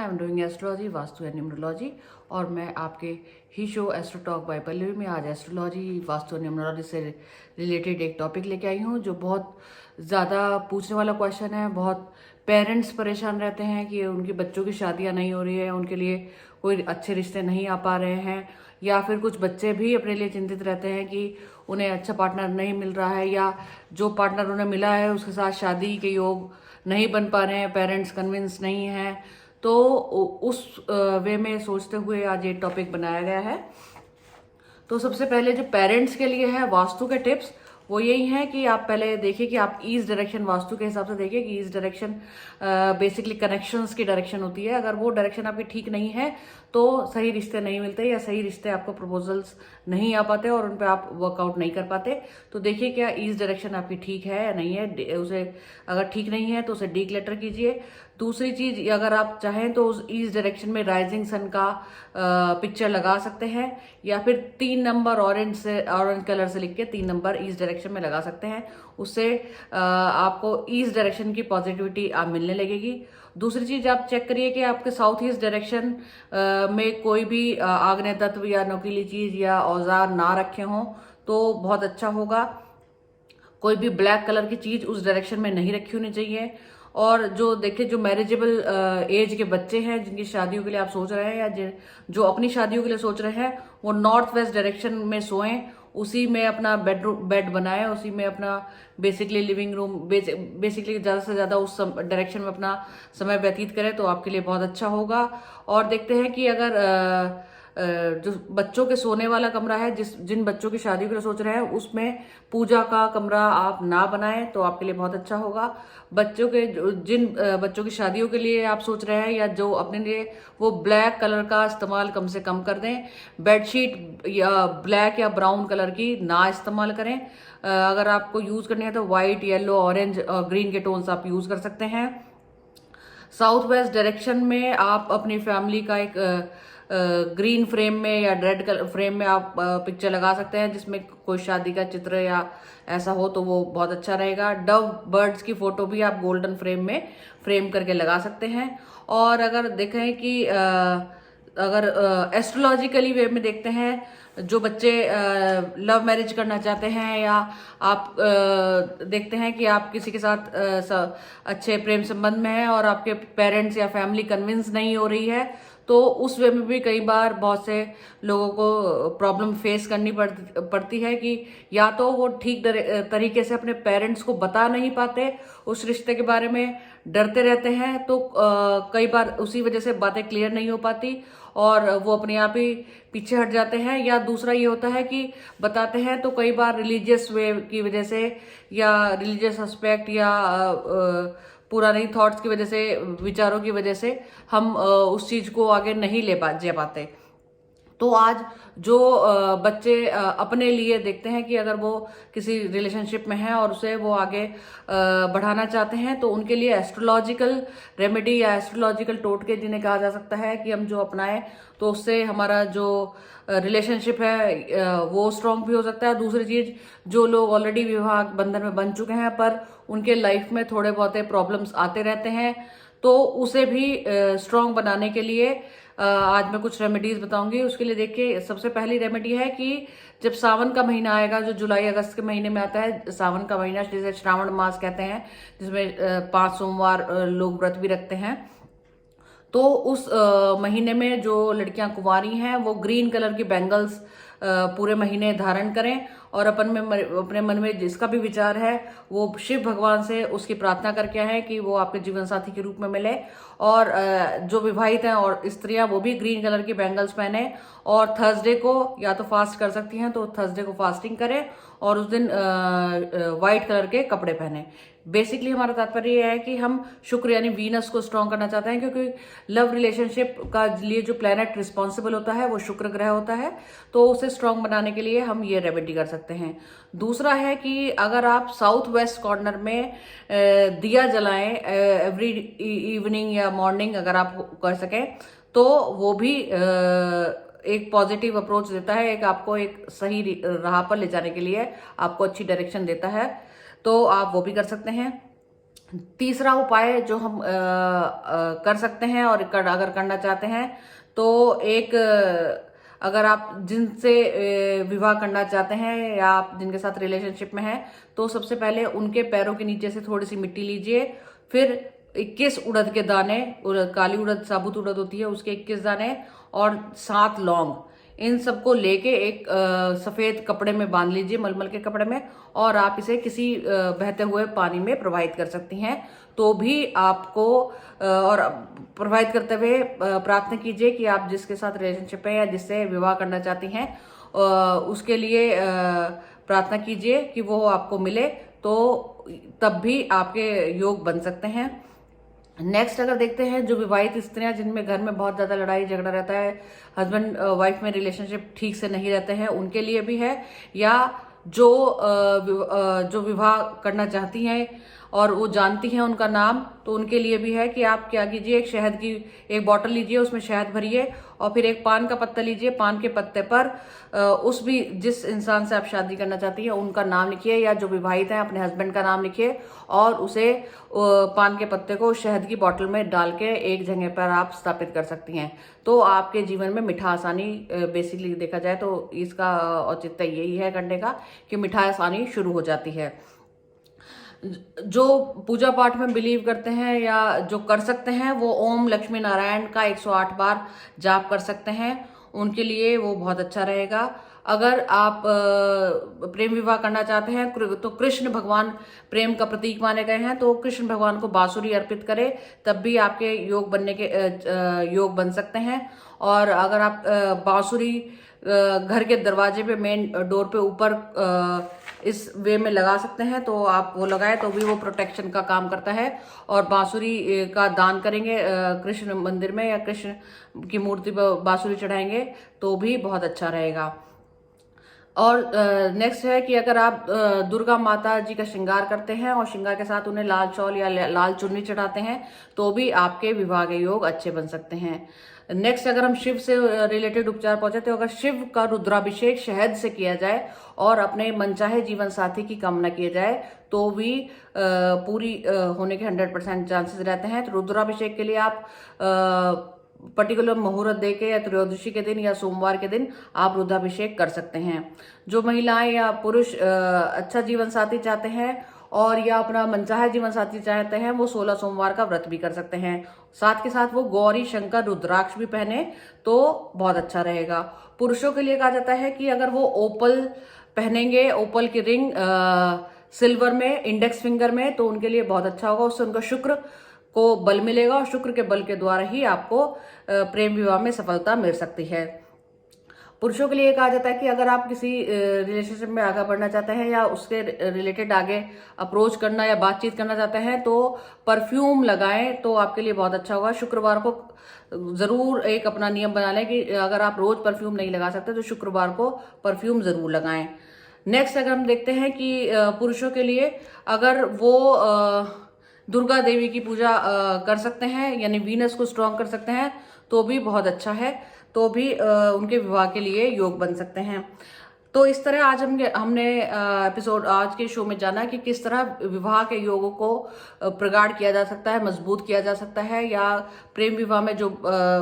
I am doing astrology, vastu and numerology. और मैं आपके ही show astro talk by Pallavi में आज एस्ट्रोलॉजी, वास्तु और न्यूमरोलॉजी से रिलेटेड एक टॉपिक लेके आई हूँ जो बहुत ज़्यादा पूछने वाला क्वेश्चन है। बहुत पेरेंट्स परेशान रहते हैं कि उनके बच्चों की शादियाँ नहीं हो रही है, उनके लिए कोई अच्छे रिश्ते नहीं आ पा रहे हैं, या फिर कुछ बच्चे भी अपने लिए चिंतित रहते हैं कि उन्हें अच्छा पार्टनर नहीं मिल रहा है, या जो पार्टनर उन्हें मिला है उसके साथ शादी के योग नहीं बन पा रहे हैं, पेरेंट्स कन्विंस नहीं हैं। तो उस वे में सोचते हुए आज ये टॉपिक बनाया गया है। तो सबसे पहले जो पेरेंट्स के लिए है वास्तु के टिप्स, वो यही है कि आप पहले देखिए कि आप ईस्ट डायरेक्शन, वास्तु के हिसाब से देखिए कि ईस्ट डायरेक्शन बेसिकली कनेक्शंस की डायरेक्शन होती है। अगर वो डायरेक्शन आपकी ठीक नहीं है तो सही रिश्ते नहीं मिलते, या सही रिश्ते आपको प्रपोजल्स नहीं आ पाते और उन पे आप वर्कआउट नहीं कर पाते। तो देखिए क्या ईस्ट डायरेक्शन आपकी ठीक है या नहीं है। उसे अगर ठीक नहीं है तो उसे डीक्लटर कीजिए। दूसरी चीज, अगर आप चाहें तो उस ईस्ट डायरेक्शन में राइजिंग सन का पिक्चर लगा सकते हैं, या फिर 3 नंबर ऑरेंज कलर से लिख के 3 नंबर ईस्ट डायरेक्शन में लगा सकते हैं। उससे आपको ईस्ट डायरेक्शन की पॉजिटिविटी आप मिलने लगेगी। दूसरी चीज, आप चेक करिए कि आपके साउथ ईस्ट डायरेक्शन में कोई भी आग्नेय तत्व या नुकीली चीज या औजार ना रखे हों तो बहुत अच्छा होगा। कोई भी ब्लैक कलर की चीज उस डायरेक्शन में नहीं रखी होनी चाहिए। और जो देखिए, जो मैरिजेबल एज के बच्चे हैं जिनकी शादियों के लिए आप सोच रहे हैं, या जो अपनी शादियों के लिए सोच रहे हैं, वो नॉर्थ वेस्ट डायरेक्शन में सोएं, उसी में अपना बेड बनाएं, उसी में अपना बेसिकली लिविंग रूम, बेसिकली ज्यादा से ज्यादा उस डायरेक्शन में अपना समय व्यतीत करें तो आपके लिए बहुत अच्छा होगा। और देखते हैं कि अगर जो बच्चों के सोने वाला कमरा है, जिन बच्चों की शादी के लिए सोच रहे हैं, उसमें पूजा का कमरा आप ना बनाएं तो आपके लिए बहुत अच्छा होगा। जिन बच्चों की शादियों के लिए आप सोच रहे हैं या जो अपने लिए, वो ब्लैक कलर का इस्तेमाल कम से कम कर दें। बेडशीट या ब्लैक या ब्राउन कलर की ना इस्तेमाल करें। अगर आपको यूज करनी है तो व्हाइट, येलो, ऑरेंज और ग्रीन के टोन्स आप यूज कर सकते हैं। साउथ वेस्ट डायरेक्शन में आप अपनी फैमिली का एक ग्रीन फ्रेम में या रेड कलर फ्रेम में आप पिक्चर लगा सकते हैं, जिसमें कोई शादी का चित्र या ऐसा हो तो वो बहुत अच्छा रहेगा। डव बर्ड्स की फोटो भी आप गोल्डन फ्रेम में फ्रेम करके लगा सकते हैं। और अगर देखें कि अगर एस्ट्रोलॉजिकली वे में देखते हैं, जो बच्चे लव मैरिज करना चाहते हैं, या आप देखते हैं कि आप किसी के साथ अच्छे प्रेम संबंध में हैं और आपके पेरेंट्स या फैमिली कन्विंस नहीं हो रही है, तो उस वे में भी कई बार बहुत से लोगों को प्रॉब्लम फेस करनी पड़ती है कि या तो वो ठीक तरीके से अपने पेरेंट्स को बता नहीं पाते, उस रिश्ते के बारे में डरते रहते हैं, तो कई बार उसी वजह से बातें क्लियर नहीं हो पाती और वो अपने आप ही पीछे हट जाते हैं। या दूसरा ये होता है कि बताते हैं तो कई बार रिलीजियस वे की वजह से, या रिलीजियस एस्पेक्ट, या पुरानी थॉट्स की वजह से, विचारों की वजह से हम उस चीज को आगे नहीं जा पाते। तो आज जो बच्चे अपने लिए देखते हैं कि अगर वो किसी रिलेशनशिप में हैं और उसे वो आगे बढ़ाना चाहते हैं, तो उनके लिए एस्ट्रोलॉजिकल रेमेडी या एस्ट्रोलॉजिकल टोटके, जिन्हें कहा जा सकता है, कि हम जो अपनाएं तो उससे हमारा जो रिलेशनशिप है वो स्ट्रांग भी हो सकता है। दूसरी चीज, जो लोग ऑलरेडी विवाह बंधन में बन चुके हैं पर उनके लाइफ में थोड़े बहुत प्रॉब्लम्स आते रहते हैं, तो उसे भी स्ट्रांग बनाने के लिए आज मैं कुछ रेमेडीज बताऊंगी। उसके लिए देखिए, सबसे पहली रेमेडी है कि जब सावन का महीना आएगा, जो जुलाई अगस्त के महीने में आता है, सावन का महीना जिसे श्रावण मास कहते हैं, जिसमें 5 सोमवार लोग व्रत भी रखते हैं, तो उस महीने में जो लड़कियां कुंवारी हैं वो ग्रीन कलर की बैंगल्स पूरे महीने धारण करें, और अपने मन में जिसका भी विचार है वो शिव भगवान से उसकी प्रार्थना करके आए कि वो आपके जीवन साथी के रूप में मिले। और जो विवाहित हैं और स्त्रियां, वो भी ग्रीन कलर की बैंगल्स पहने, और थर्सडे को या तो फास्ट कर सकती हैं तो थर्सडे को फास्टिंग करें, और उस दिन व्हाइट कलर के कपड़े पहने। बेसिकली हमारा तात्पर्य यह है कि हम शुक्र यानी वीनस को स्ट्रॉन्ग करना चाहते हैं, क्योंकि लव रिलेशनशिप का लिए जो प्लेनेट रिस्पॉन्सिबल होता है वो शुक्र ग्रह होता है, तो उसे स्ट्रॉन्ग बनाने के लिए हम ये रेमेडी कर सकते हैं। दूसरा है कि अगर आप साउथ वेस्ट कॉर्नर में दिया जलाएं एवरी इवनिंग या मॉर्निंग, अगर आप कर सकें तो वो भी एक पॉजिटिव अप्रोच देता है, एक आपको एक सही राह पर ले जाने के लिए आपको अच्छी डायरेक्शन देता है, तो आप वो भी कर सकते हैं। तीसरा उपाय जो हम कर सकते हैं और अगर करना चाहते हैं तो एक अगर आप जिनसे विवाह करना चाहते हैं या आप जिनके साथ रिलेशनशिप में हैं तो सबसे पहले उनके पैरों के नीचे से थोड़ी सी मिट्टी लीजिए, फिर 21 उड़द के दाने, काली उड़द साबुत उड़द होती है उसके 21 दाने और 7 लौंग, इन सबको लेके एक सफेद कपड़े में बांध लीजिए, मलमल के कपड़े में, और आप इसे किसी बहते हुए पानी में प्रवाहित कर सकती हैं। तो भी आपको और प्रवाहित करते हुए प्रार्थना कीजिए कि आप जिसके साथ रिलेशनशिप है या जिससे विवाह करना चाहती हैं उसके लिए प्रार्थना कीजिए कि वो आपको मिले, तो तब भी आपके योग बन सकते हैं। नेक्स्ट अगर देखते हैं जो विवाहित स्त्रियां जिनमें घर में बहुत ज्यादा लड़ाई झगड़ा रहता है, हस्बैंड वाइफ में रिलेशनशिप ठीक से नहीं रहते हैं, उनके लिए भी है, या जो विवाह करना चाहती हैं और वो जानती हैं उनका नाम, तो उनके लिए भी है कि आप क्या कीजिए, एक शहद की एक बॉटल लीजिए, उसमें शहद भरिए और फिर एक पान का पत्ता लीजिए, पान के पत्ते पर उस भी जिस इंसान से आप शादी करना चाहती हैं उनका नाम लिखिए, या जो विवाहित हैं अपने हस्बैंड का नाम लिखिए और उसे पान के पत्ते को शहद की बोतल में डाल के एक जगह पर आप स्थापित कर सकती हैं। तो आपके जीवन में मिठास आनी, बेसिकली देखा जाए तो इसका औचित्य यही है करने का कि मिठास आनी शुरू हो जाती है। जो पूजा पाठ में बिलीव करते हैं या जो कर सकते हैं वो ओम लक्ष्मी नारायण का 108 बार जाप कर सकते हैं, उनके लिए वो बहुत अच्छा रहेगा। अगर आप प्रेम विवाह करना चाहते हैं तो कृष्ण भगवान प्रेम का प्रतीक माने गए हैं, तो कृष्ण भगवान को बांसुरी अर्पित करें, तब भी आपके योग बनने के योग बन सकते हैं। और अगर आप बांसुरी घर के दरवाजे पे, मेन डोर पे ऊपर इस वे में लगा सकते हैं, तो आप वो लगाए तो भी वो प्रोटेक्शन का काम करता है। और बांसुरी का दान करेंगे कृष्ण मंदिर में या कृष्ण की मूर्ति पर बांसुरी चढ़ाएंगे तो भी बहुत अच्छा रहेगा। और नेक्स्ट है कि अगर आप दुर्गा माता जी का श्रृंगार करते हैं और श्रृंगार के साथ उन्हें लाल चौल या लाल चुन्नी चढ़ाते हैं तो भी आपके विवाह के योग अच्छे बन सकते हैं। नेक्स्ट अगर हम शिव से रिलेटेड उपचार पहुंचे तो अगर शिव का रुद्राभिषेक शहद से किया जाए और अपने मनचाहे जीवन साथी की कामना किया जाए तो भी पूरी होने के 100% चांसेस रहते हैं। तो रुद्राभिषेक के लिए आप पर्टिकुलर मुहूर्त देके या त्रयोदशी के दिन या सोमवार के दिन आप रुद्राभिषेक कर सकते हैं। जो महिलाएं या पुरुष अच्छा जीवन साथी चाहते हैं और या अपना मनचाहा जीवन साथी चाहते हैं वो 16 सोमवार का व्रत भी कर सकते हैं। साथ के साथ वो गौरी शंकर रुद्राक्ष भी पहने तो बहुत अच्छा रहेगा। पुरुषों के लिए कहा जाता है कि अगर वो ओपल पहनेंगे, ओपल की रिंग सिल्वर में इंडेक्स फिंगर में, तो उनके लिए बहुत अच्छा होगा, उससे उनका शुक्र को बल मिलेगा और शुक्र के बल के द्वारा ही आपको प्रेम विवाह में सफलता मिल सकती है। पुरुषों के लिए कहा जाता है कि अगर आप किसी रिलेशनशिप में आगे बढ़ना चाहते हैं या उसके रिलेटेड आगे अप्रोच करना या बातचीत करना चाहते हैं तो परफ्यूम लगाएं तो आपके लिए बहुत अच्छा होगा। शुक्रवार को जरूर एक अपना नियम बना लें कि अगर आप रोज परफ्यूम नहीं लगा सकते तो शुक्रवार को परफ्यूम जरूर लगाएं। नेक्स्ट अगर हम देखते हैं कि पुरुषों के लिए अगर वो दुर्गा देवी की पूजा कर सकते हैं यानी वीनस को स्ट्रॉन्ग कर सकते हैं तो भी बहुत अच्छा है, तो भी उनके विवाह के लिए योग बन सकते हैं। तो इस तरह आज हमने एपिसोड आज के शो में जाना कि किस तरह विवाह के योगों को प्रगाढ़ किया जा सकता है, मजबूत किया जा सकता है, या प्रेम विवाह में जो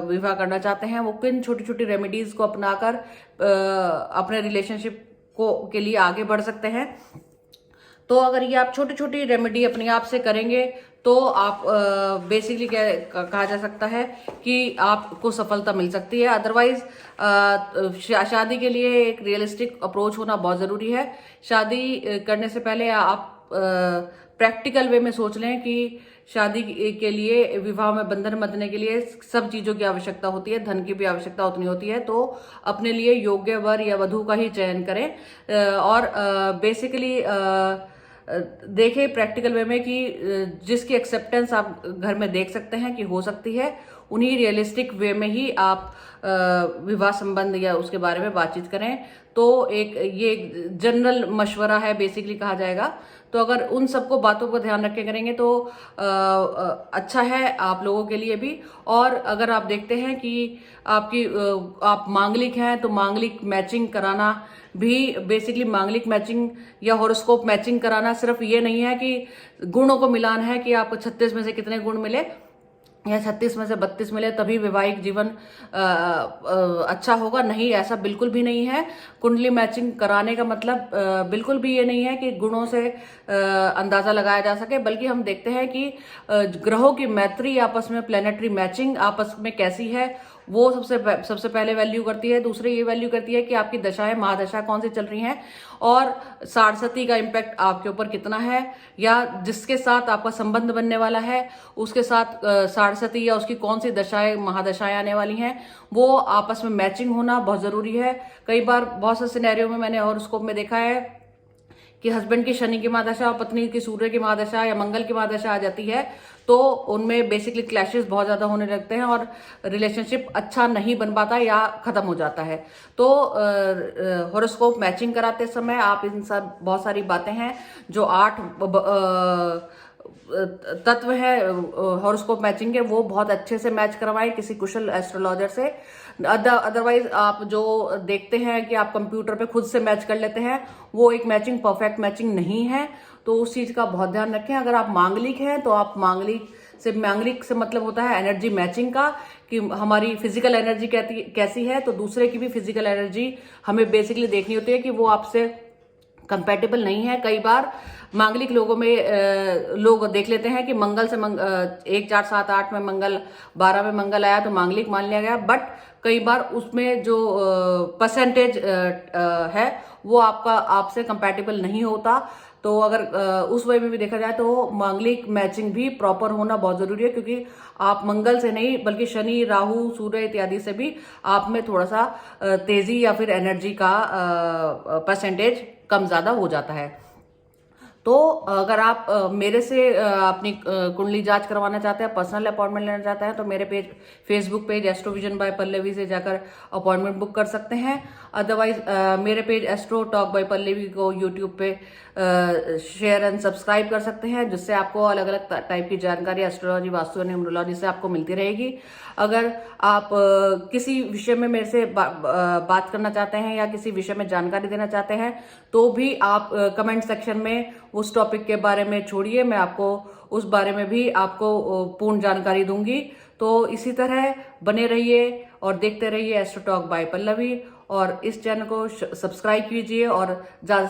विवाह करना चाहते हैं वो किन छोटी छोटी रेमेडीज को अपनाकर अपने रिलेशनशिप को के लिए आगे बढ़ सकते हैं। तो अगर ये आप छोटी छोटी रेमेडी अपने आप से करेंगे तो आप बेसिकली कहा जा सकता है कि आपको सफलता मिल सकती है। अदरवाइज शादी के लिए एक रियलिस्टिक अप्रोच होना बहुत ज़रूरी है। शादी करने से पहले आप प्रैक्टिकल वे में सोच लें कि शादी के लिए, विवाह में बंधन बंधने के लिए सब चीज़ों की आवश्यकता होती है, धन की भी आवश्यकता उतनी होती है, तो अपने लिए योग्य वर या वधू का ही चयन करें और बेसिकली देखें प्रैक्टिकल वे में कि जिसकी एक्सेप्टेंस आप घर में देख सकते हैं कि हो सकती है, उन्हीं रियलिस्टिक वे में ही आप विवाह संबंध या उसके बारे में बातचीत करें। तो ये एक जनरल मशवरा है बेसिकली कहा जाएगा। तो अगर उन सबको बातों पर ध्यान रखे करेंगे तो अच्छा है आप लोगों के लिए भी। और अगर आप देखते हैं कि आप मांगलिक हैं तो मांगलिक मैचिंग कराना भी, बेसिकली मांगलिक मैचिंग या हॉरोस्कोप मैचिंग कराना सिर्फ ये नहीं है कि गुणों को मिलान है कि आपको 36 में से कितने गुण मिले या 36 में से 32 मिले तभी वैवाहिक जीवन अच्छा होगा। नहीं, ऐसा बिल्कुल भी नहीं है। कुंडली मैचिंग कराने का मतलब बिल्कुल भी ये नहीं है कि गुणों से अंदाजा लगाया जा सके, बल्कि हम देखते हैं कि ग्रहों की मैत्री आपस में, प्लेनेटरी मैचिंग आपस में कैसी है, वो सबसे पहले वैल्यू करती है। दूसरी ये वैल्यू करती है कि आपकी दशाएं महादशा कौन सी चल रही हैं और साढ़सती का इम्पैक्ट आपके ऊपर कितना है, या जिसके साथ आपका संबंध बनने वाला है उसके साथ साढ़सती या उसकी कौन सी दशाएं महादशाएं आने वाली हैं, वो आपस में मैचिंग होना बहुत जरूरी है। कई बार बहुत से सिनेरियो में मैंने हॉरोस्कोप में देखा है कि हस्बैंड की शनि की महादशा और पत्नी की सूर्य की महादशा या मंगल की महादशा आ जाती है, तो उनमें बेसिकली क्लैशेस बहुत ज्यादा होने लगते हैं और रिलेशनशिप अच्छा नहीं बन पाता या खत्म हो जाता है। तो हॉरोस्कोप मैचिंग कराते समय आप इन सब बहुत सारी बातें हैं जो 8 तत्व है हॉरोस्कोप मैचिंग के, वो बहुत अच्छे से मैच करवाएं किसी कुशल एस्ट्रोलॉजर से। अदरवाइज आप जो देखते हैं कि आप कंप्यूटर पे खुद से मैच कर लेते हैं, वो एक मैचिंग परफेक्ट मैचिंग नहीं है। तो उस चीज का बहुत ध्यान रखें। अगर आप मांगलिक हैं तो आप मांगलिक से मतलब होता है एनर्जी मैचिंग का, कि हमारी फिजिकल एनर्जी कैसी है, तो दूसरे की भी फिजिकल एनर्जी हमें बेसिकली देखनी होती है कि वो आपसे कंपैटिबल नहीं है। कई बार मांगलिक लोगों में लोग देख लेते हैं कि मंगल से 1 4 7 8 में मंगल, 12 में मंगल आया तो मांगलिक मान लिया गया, बट कई बार उसमें जो परसेंटेज है वो आपसे कंपैटिबल नहीं होता। तो अगर उस वे में भी देखा जाए तो मांगलिक मैचिंग भी प्रॉपर होना बहुत जरूरी है, क्योंकि आप मंगल से नहीं बल्कि शनि, राहु, सूर्य इत्यादि से भी आप में थोड़ा सा तेजी या फिर एनर्जी का परसेंटेज कम ज्यादा हो जाता है। तो अगर आप मेरे से अपनी कुंडली जांच करवाना चाहते हैं, पर्सनल अपॉइंटमेंट लेना चाहते हैं, तो मेरे फेसबुक पेज एस्ट्रोविजन बाय पल्लवी से जाकर अपॉइंटमेंट बुक कर सकते हैं। अदरवाइज मेरे page astro talk by Pallavi को यूट्यूब पे शेयर एंड सब्सक्राइब कर सकते हैं, जिससे आपको अलग अलग टाइप की जानकारी एस्ट्रोलॉजी, वास्तु और न्यूमरोलॉजी से आपको मिलती रहेगी। अगर आप किसी विषय में मेरे से बात करना चाहते हैं या किसी विषय में जानकारी देना चाहते हैं, तो भी आप कमेंट सेक्शन में उस टॉपिक के बारे में छोड़िए, मैं आपको उस बारे में भी आपको पूर्ण जानकारी दूंगी। तो इसी तरह बने रहिए और देखते रहिए एस्ट्रो टॉक बाय पल्लवी, और इस चैनल को सब्सक्राइब कीजिए और ज्यादा